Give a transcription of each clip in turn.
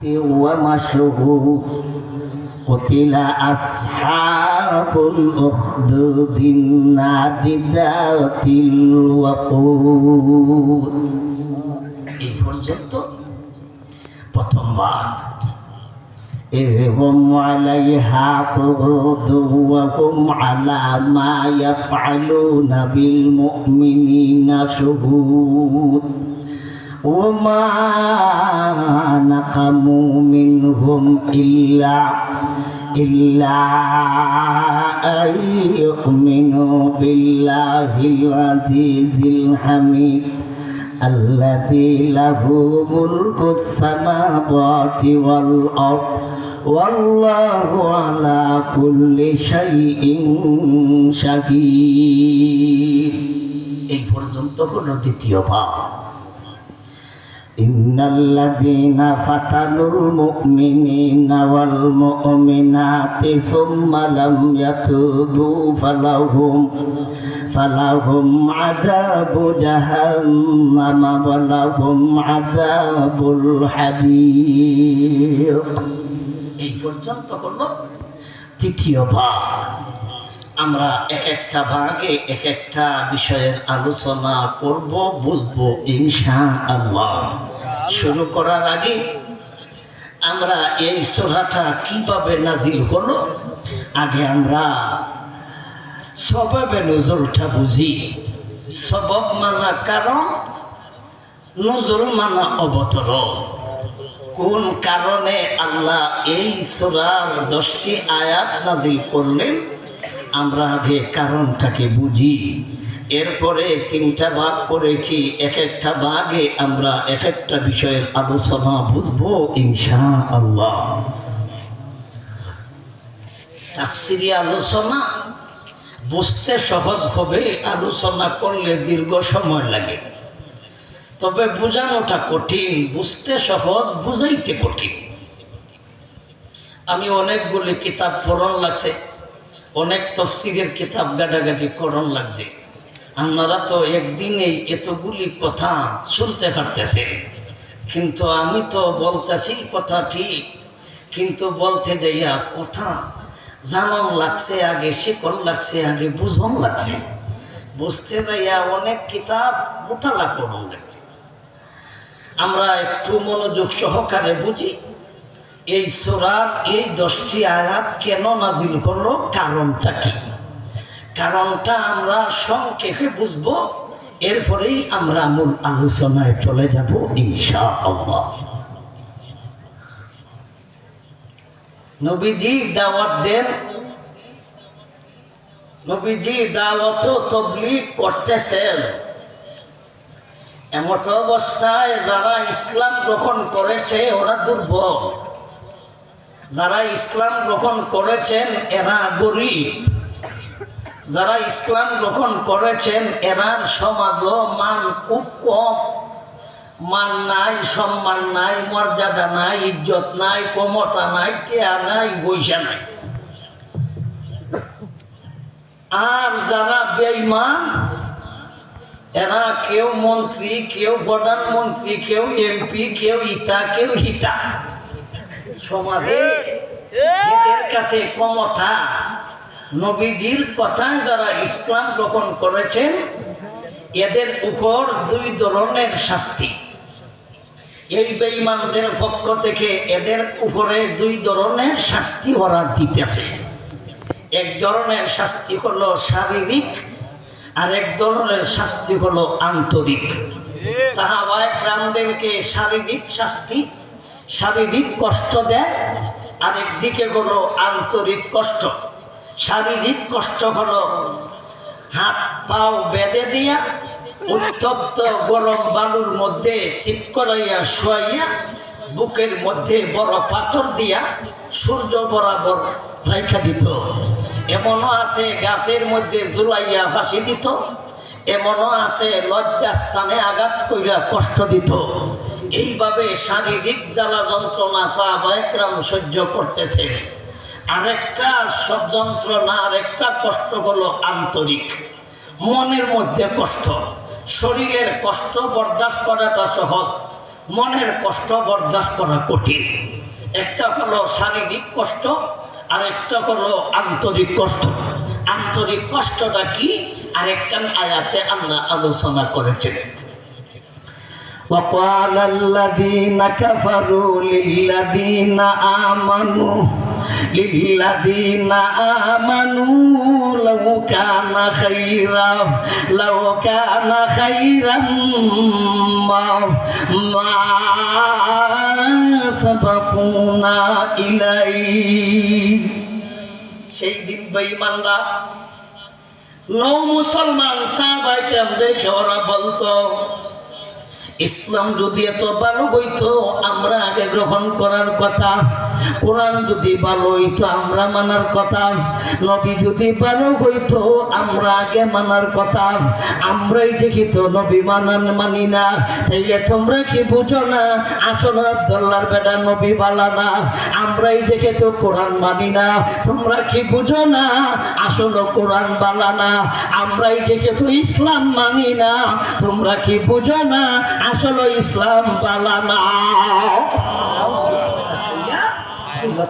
ومشهود قتل أصحاب الأخدود النار ذات الوقود। এই পর্যন্ত প্রথমবার إذهم عليها قعود وهم على ما يفعلون بالمؤمنين شهود وما نقموا منهم إلا أن يؤمنوا بالله العزيز الحميد الذي له ملك السماوات والأرض والله على كل شيء شهيد। এই পর্যন্ত হলো দ্বিতীয় ভাগ। إن الذين فتنوا المؤمنين والمؤمنات ثم لم يتوبوا فلهم عذاب جهنم ولهم عذاب الحريق। এই পর্যন্ত হলো তৃতীয় ভাগ। আমরা এক একটা ভাগে এক একটা বিষয়ের আলোচনা করব, বুঝবো ইনশাআল্লাহ। শুরু করার আগে আমরা এই সূরাটা কিভাবে নাজিল হলো আগে আমরা সবাবে নজরুলটা বুঝি। সবব মানা কারণ, নজরুল মানা অবতরণ। কোন কারণে আল্লাহ এই সূরার 10টি আয়াত নাজিল করলেন আমরা আগে কারণটাকে বুঝি। এরপরে 3টা ভাগ করেছি, এক একটা ভাগে আমরা এক একটা বিষয়ের আলোচনা বুঝবো ইনশাআল্লাহ। তাফসীরি আলোচনা বুঝতে সহজ হবে, আলোচনা করলে দীর্ঘ সময় লাগে। তবে বোঝানোটা কঠিন, বুঝতে সহজ, বুঝাইতে কঠিন। আমি অনেকগুলি কিতাব পড়ন লাগছে, অনেক তফসিরের কিতাব গাটাগাটি করণ লাগছে। আপনারা তো একদিনেই এতগুলি কথা শুনতে পারতেছেন, কিন্তু আমি তো বলতেছি কথা ঠিক, কিন্তু বলতে যাইয়া কথা জানন লাগছে আগে, শিকন লাগছে আগে, বুঝন লাগছে। বুঝতে যাইয়া অনেক কিতাব মোতালা করণ লাগছে। আমরা একটু মনোযোগ সহকারে বুঝি এই সূরার এই 10টি আয়াত কেন নাজিল হলো, কারণটা কি। কারণটা আমরা সংক্ষেপে বুঝবো, এরপরেই আমরা মূল আলোচনায় চলে যাব ইনশাআল্লাহ। নবীজি দাওয়াত দেন, নবীজি দাওয়াত ও তাবলীগ করতেছেন। এমত অবস্থায় যারা ইসলাম গ্রহণ করেছে ওরা দুর্বল, যারা ইসলাম গ্রহণ করেছেন এরা গরিব, যারা ইসলাম গ্রহণ করেছেন এরার সমাজও মান খুব কম। মান নাই, সম্মান নাই, মর্যাদা নাই, ইজ্জত নাই, ক্ষমতা নাই, টেয়া নাই, পয়সা নাই। আর যারা বেঈমান এরা কেউ মন্ত্রী, কেউ প্রধানমন্ত্রী, কেউ এমপি, কেউ ইতা, কেউ হিতা। সমাজে এদের কাছে ক্ষমতা। নবীজির কথায় যারা ইসলাম গ্রহণ করেছেন এদের উপর 2 ধরনের শাস্তি। এই বেঈমানদের পক্ষ থেকে এদের উপরে 2 ধরনের শাস্তি ওরা দিতেছে। এক ধরনের শাস্তি হলো শারীরিক, আর এক ধরনের শাস্তি হলো আন্তরিক। সাহাবায়ে কেরামদেরকে শারীরিক শাস্তি, শারীরিক কষ্ট দেয়, আর একদিকে হলো আন্তরিক কষ্ট। শারীরিক কষ্ট হলো হাত পাও বেঁধে দিয়া উত্তপ্ত গরম বালুর মধ্যে চিত করাইয়া শোয়াইয়া বুকের মধ্যে বড় পাথর দিয়া সূর্য বরাবর রাইখা দিত। এমনও আছে গাছের মধ্যে ঝুলাইয়া ফাঁসি দিত, এমনও আছে লজ্জাস্থানে আঘাত কইরা কষ্ট দিত। এইভাবে শারীরিক জ্বালা যন্ত্রণা সাহাবায়ে কেরাম সহ্য করতেছেন। আরেকটা যন্ত্রণা, আরেকটা কষ্ট হলো আন্তরিক, মনের মধ্যে কষ্ট। শরীরের কষ্ট বরদাস্ত করাটা সহজ, মনের কষ্ট বরদাস্ত করা কঠিন। একটা হলো শারীরিক কষ্ট, আর একটা হলো আন্তরিক কষ্ট। আন্তরিক কষ্টটা কি আরেকটা আয়াতে আল্লাহ আলোচনা করেছেন। وقال الذين كفروا للذين آمنوا لو كان خيرا ما سبقونا إليه। সেই দিন বেঈমানরা নও মুসলমান সাহাবায়ে কেরামদেরকে ওরা বলতো, ইসলাম যদি এত ভালো হইতো আমরা আগে গ্রহণ করার কথা, কোরআন যদি ভালো হইতো আমরা মানার কথা, নবী যদি ভালো হইতো আমরা আগে মানার কথা। আমরাই দেখি তো নবী মানি না, তাইলে তোমরা কি বুঝো না আসলে আব্দুল্লাহর বেটা নবী বালা না? আমরাই দেখে তো কোরআন মানি না, তোমরা কি বুঝো না আসলে কোরআন বালা না? আমরাই দেখে তো ইসলাম মানি না, তোমরা কি বুঝো না আসলে ইসলাম বালা না?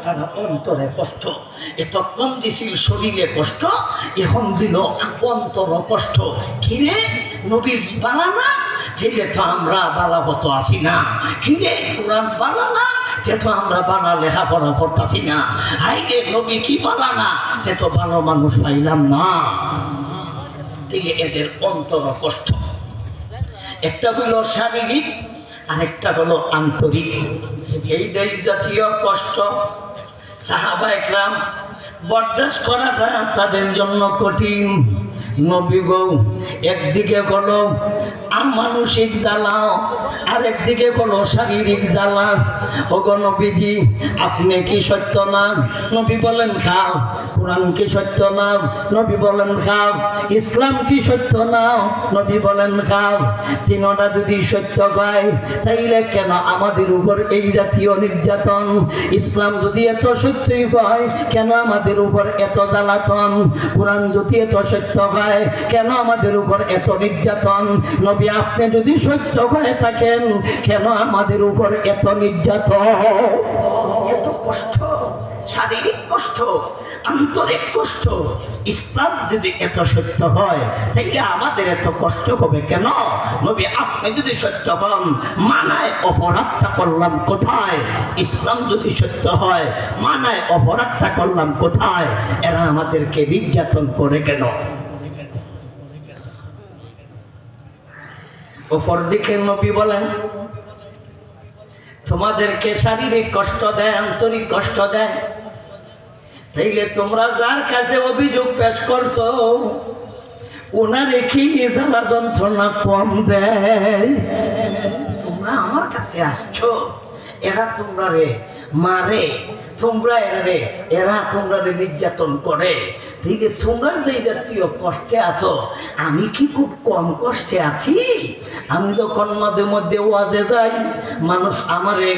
তারা অন্তরে কষ্ট, এতক্ষণ দিছিল শরীরে কষ্ট, এখন দিল অন্তর কষ্ট। কিরে নবীর বালা না, যেটা তো আমরা বালা হতো আসি না। কিরে কোরআন বালা না, তে তো আমরা বালা লেখাপড়া করতেছি না। হাইরে নবী কি বালা না, তে তো ভালো মানুষ পাইলাম না। দিলে এদের অন্তর কষ্ট। একটা হলো শারীরিক, আরেকটা হলো আন্তরিক। এই দুই জাতীয় কষ্ট সাহাবায়ে কেরাম বরদাস্ত করাটা তাদের জন্য কঠিন। নবী গো একদিকে হলো মানসিক জ্বালা, আর একদিকে হলো শারীরিক জ্বালা। ওগো নবীজি আপনি কি সত্য না? নবী বলেন খাও। কোরআন কি সত্য না? নবী বলেন খাও। ইসলাম কি সত্য না? নবী বলেন খাও। তিনটা যদি সত্য হয় তাইলে কেন আমাদের উপর এই জাতীয় নির্যাতন? ইসলাম যদি এত সত্যই হয় কেন আমাদের উপর এত জ্বালাতন? কোরআন যদি এত সত্য হয় কেন আমাদের উপর এত নির্যাতন? নবী আপনি যদি সত্য হয়ে থাকেন কেন আমাদের উপর এত নির্যাতন, এত কষ্ট? শারীরিক কষ্ট, আন্তরিক কষ্ট। ইসলাম যদি এত সত্য হয় তাইলে আমাদের এত কষ্ট হবে কেন? নবী আপনি যদি সত্য হন মানায় অপরাধটা করলাম কোথায়? ইসলাম যদি সত্য হয় মানায় অপরাধটা করলাম কোথায়? এরা আমাদেরকে নির্যাতন করে কেন? অপর দিকে নবী বলেন তোমাদেরকে শারীরিক কষ্ট দেয়, আন্তরিক কষ্ট দেয়, তাইলে তোমরা যার কাছে অভিযোগ পেশ করছো ওনারে কি জ্বালা যন্ত্রণা কম দেয়? তোমরা আমার কাছে আসছো, এরা তোমরা রে মারে, তোমরা এরা তোমরা রে নির্যাতন করে, ঠিক তোমরা যে জাতীয় কষ্টে আছো আমি কি খুব কম কষ্টে আছি? আমি যখন মাঝে মধ্যে ওয়াজে যাই মানুষ আমারে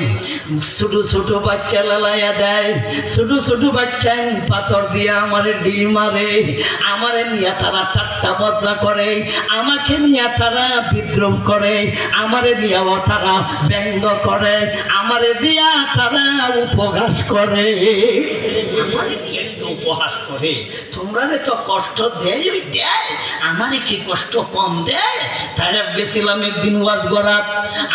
ছোট ছোট বাচ্চা লালাইয়া দেয়, ছোট ছোট বাচ্চা পাথর দিয়ে আমারে ঢিল মারে, আমারে নিয়ে তারা ঠাট্টা মজা করে, আমাকে নিয়ে তারা বিদ্রোহ করে, আমারে নিয়ে তারা ব্যঙ্গ করে, আমারে দিয়া তারা উপহাস করে, আমারে নিয়ে একটু উপহাস করে। তোমরা তো কষ্ট দেয়, ওই দেয়, আমারই কি কষ্ট কম দেয়? তাই গেছিলাম একদিন ওয়াজ করার,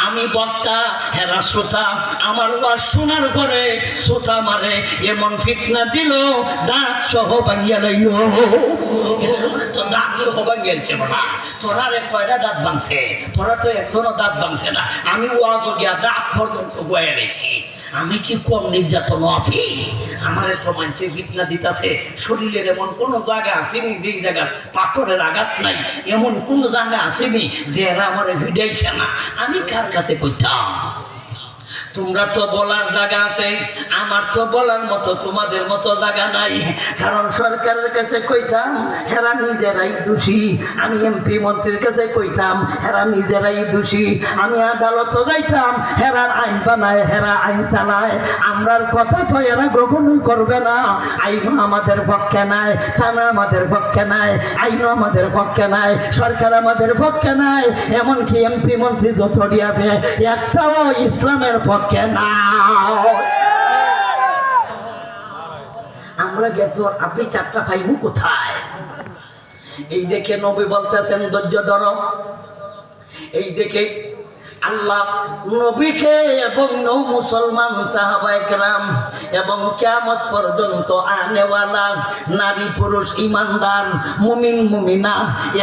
আমি বক্তা হেরা শ্রোতা, আমার ওয়াজ শোনার পরে শ্রোতা মারে এমন ফিতনা দিল দাঁত সহ ভাঙিয়া লইল। তো দাঁত সহ ভাঙিয়েছে বলা, তোরা রে কয়টা দাঁত ভাঙছে? তোরা তো একজনও দাঁত ভাঙছে না। আমি ওয়াজ গিয়া দাঁত পর্যন্ত বয়ে রেছি। আমি কি কম নির্যাতন আছি? আমার তো মানুষে ফিতনা দিতেছে, শরীরের এমন কোন জায়গা আসেনি যেই জায়গার পাথরের আঘাত নাই, এমন কোন জায়গা আসেনি যে এরা আমার ভিড়াইছে না। আমি কার কাছে কইতাম? তোমরা তো বলার জায়গা আছে, আমার তো বলার মতো তোমাদের মতো জায়গা নাই। কারণ সরকারের কাছে কইতাম হেরা নিজেরাই দোষী, আমি এমপি মন্ত্রীর কাছে কইতাম হেরা নিজেরাই দোষী, আমি আদালতে যাইতাম হেরা আইন বানায়, হেরা আইন চালায়, আমরার কথা তো এরা কখনোই করবে না। আইনও আমাদের পক্ষে নাই, থানা আমাদের পক্ষে নাই, আইনও আমাদের পক্ষে নাই, সরকার আমাদের পক্ষে নাই, এমনকি এমপি মন্ত্রী যত আছে একটাও ইসলামের পক্ষে না। আমরা গেত আপনি চারটা পাইবো কোথায়? এই দেখে নবী বলতেছেন ধৈর্য ধরো। এই দেখে আল্লাহ নবীকে এবং মুসলমান সাহাবায়ে কেরাম এবং কিয়ামত পর্যন্ত আনেওয়ালা নারী পুরুষ ঈমানদার মুমিন মুমিনা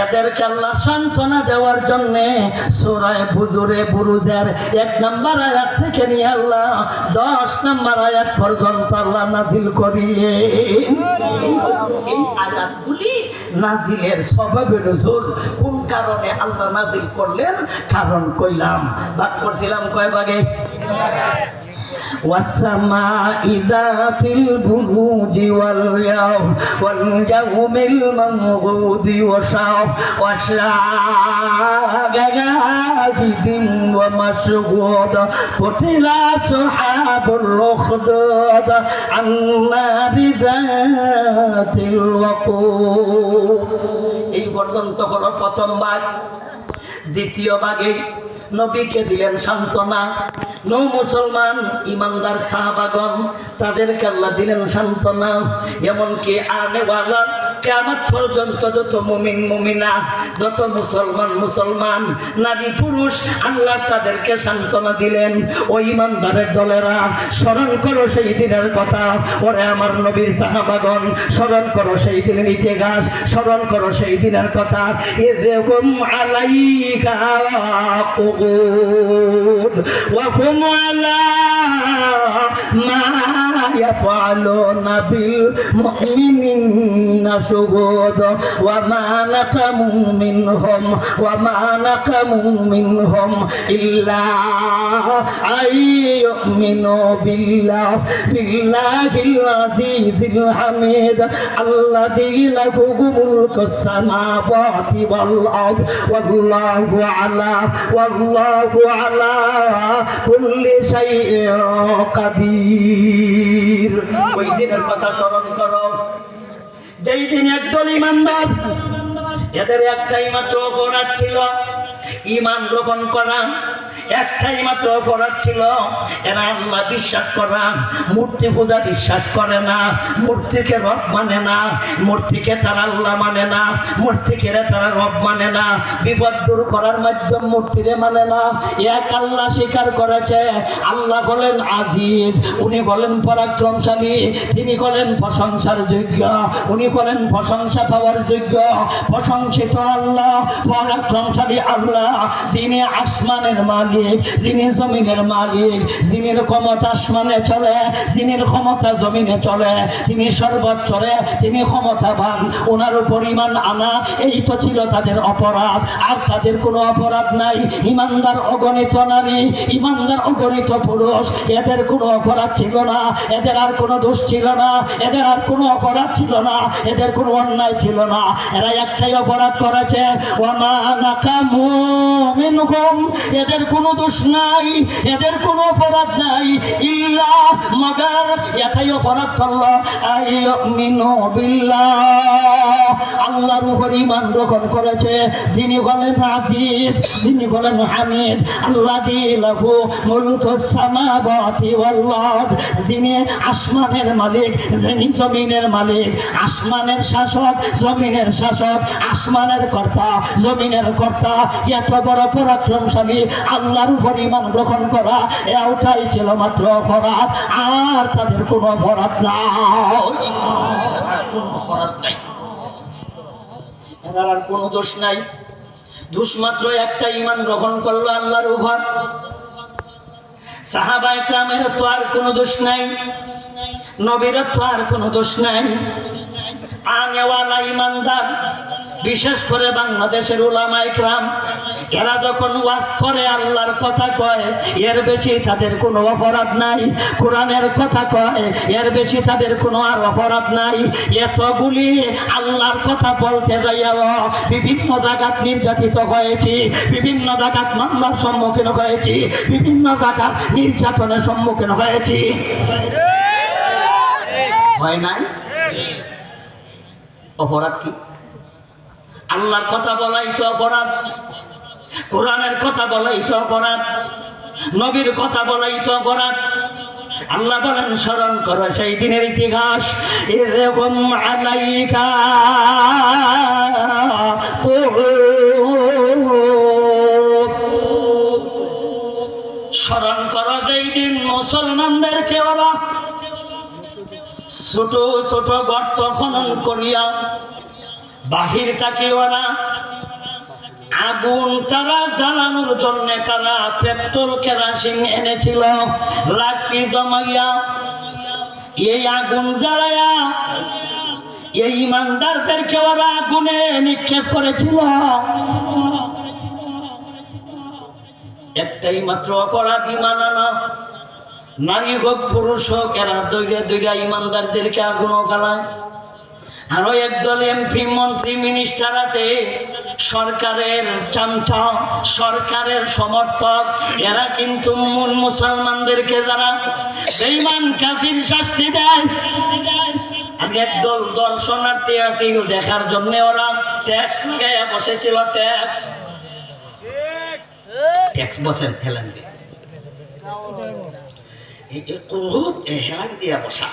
এদেরকে আল্লাহ সান্ত্বনা দেওয়ার জন্য সূরা বুরুজের 1 নম্বর আয়াত থেকে নিয়ে আল্লাহ 10 নম্বর আয়াত পর্যন্ত আল্লাহ নাজিল করিলেন। এই আয়াতগুলি নাজিলের সবাবে নুজুল কোন কারণে আল্লাহ নাজিল করলেন কারণ কইলাম, ভাগ করছিলাম কয় ভাগে? والسماء ذات البروج واليوم الموعود وشاهد ومشهود قتل أصحاب الأخدود النار ذات الوقود। এই পর্যন্ত হলো প্রথম ভাগ। দ্বিতীয় ভাগে নবীকে দিলেন সান্ত্বনা, মুসলমান ইমানদার সাহাবাগণ তাদেরকে আল্লাহ দিলেন সান্ত্বনা, এমনকি আনেওয়ালা কিয়ামত পর্যন্ত যত মুমিন মুমিনা যত মুসলমান নারী পুরুষ আল্লাহ তাদেরকে সান্ত্বনা দিলেন। ওই ইমানদারের দলেরা স্মরণ করো সেই দিনের কথা, ওরে আমার নবীর সাহাবাগণ স্মরণ করো সেই দিনের ইতিহাস, স্মরণ করো সেই দিনের কথা। ইযহুম আলাইকা কুউদ ওয়া হুম আলা মা ইয়াফআলুনা বিল মুমিনিনা শুহুদ ওয়া মা নাকামু মিনহুম ইল্লা আইয়ুমিনু বিল্লাহিল আজিজিল হামিদ আল্লাযী লাহু মুলকুস সামাওয়াতি ওয়াল আরদ ওয়াল্লাহু আলা কুল্লি শাইইন কাদির। ওই দিনের কথা স্মরণ করো যেই দিন একদল ইমানদার এদের একটাই মাত্র অপরাধ ছিল ঈমান গ্রহণ করা, একটাই মাত্র অপরাধ ছিল এরা আল্লাহ বিশ্বাস করা, মূর্তি পূজা বিশ্বাস করে না, মূর্তিকে রব মানে না, মূর্তিকে তারা আল্লাহ মানে না, মূর্তিকে তারা রব মানে না, বিপদ দূর করার মাধ্যম মূর্তিরে মানে না। এক আল্লাহ স্বীকার করেছে, আল্লাহ বলেন আজিজ, উনি বলেন পরাক্রমশালী, তিনি বলেন প্রশংসার যোগ্য, উনি বলেন প্রশংসা পাওয়ার যোগ্য, প্রশংসিত আল্লাহ, পরাক্রমশালী আল্লাহ, যিনি আসমানের মালিক, যিনি জমিনের মালিক, যিনি ক্ষমতা আসমানে চলে, যিনি ক্ষমতা জমিনে চলে, তিনি সর্বত্রে, তিনি ক্ষমতাবান, ওনার পরিমাণ আনা এই তো ছিল তাদের অপরাধ, আর তাদের কোনো অপরাধ নাই। ইমানদার অগণিত নারী, ইমানদার অগণিত পুরুষ, এদের কোনো অপরাধ ছিল না, এদের আর কোনো দোষ ছিল না, এদের আর কোনো অপরাধ ছিল না, এদের কোনো অন্যায় ছিল না, এরা একটাই অপরাধ করেছে ওয়ামা নাকামু মিনহুম, এদের কোনো দোষ নাই, এদের কোনো অপরাধ নাই, ইল্লা মগার এটাই অপরাধ করলো আইয়ুমিনু বিল্লাহ, আল্লাহর উপর ঈমান গ্রহণ করেছে, যিনি বলেন আজিজ, যিনি বলেন হামিদ, আল্লাযী লাহু মুলকুস সামাওয়াতি ওয়াল আরদ, যিনি আসমানের মালিক, যিনি জমিনের মালিক, আসমানের শাসক, জমিনের শাসক, আসমানের কর্তা, জমিনের কর্তা, এত বড় পরাক্রমশালী আল্লাহর উপর ঈমান গ্রহণ করা এটাই ছিল মাত্র অপরাধ, আর তাদের কোনো অপরাধ নাই, এনার আর কোনো দোষ নাই। দোষ মাত্র একটা, ঈমান গ্রহণ করলো আল্লাহর উপর। সাহাবায়ে কেরামের তো আর কোনো দোষ নাই, নবীর তো আর কোনো দোষ নাই। আনেওয়ালা ইমানদার, বিশেষ করে বাংলাদেশের উলামায়ে কেরাম এরা যখন ওয়াজ করে আল্লাহর কথা কয় এর বেশি তাদের কোনো অপরাধ নাই, কোরআনের কথা কয় এর বেশি তাদের কোনো আর অপরাধ নাই। এতগুলি আল্লাহর কথা বলতে যাইয়াও বিভিন্ন জায়গাত নির্যাতিত হয়েছি, বিভিন্ন জায়গাত মামলার সম্মুখীন হয়েছি, বিভিন্ন জায়গাত নির্যাতনের সম্মুখীন হয়েছি। হয় নাই? অপরাধ কি? আল্লাহর কথা বলাই তো অপরাধ, কোরআনের কথা বলাই তো অপরাধ, নবীর কথা বলাই তো অপরাধ। আল্লাহ বলেন স্মরণ করো সেই দিনের ইতিহাস, এরকম আলাইকা স্মরণ করো যেই দিন মুসলমানদেরকে ওরা ছোট ছোট গর্ত খনন করিয়া বাহির থেকে ওরা আগুন তারা জ্বালানোর জন্য তারা পেট্রোল কেরাসিন এনেছিল, লাকড়ি জমাইয়া এই আগুন জ্বালায়া এই ইমানদারদেরকে ওরা আগুনে নিক্ষেপ করেছিল। একটাই মাত্র অপরাধী মানানো, নারী হোক পুরুষ হোক, এরা দৈরা দৈরা ইমানদারদেরকে আগুন গালায়। আরো একদল এমপি মন্ত্রী মিনিস্টার আছে সরকারের চামচা, সরকারের সমর্থক, এরা কিন্তু মুসলমানদেরকে যারা বেঈমান কাফির শাস্তি দেয়। আমি একদল দর্শনার্থী আছি দেখার জন্য, ওরা ট্যাক্স লাগাইয়া বসেছিল, ট্যাক্স বসেন হেলান দিয়ে হেলান দিয়া বসা।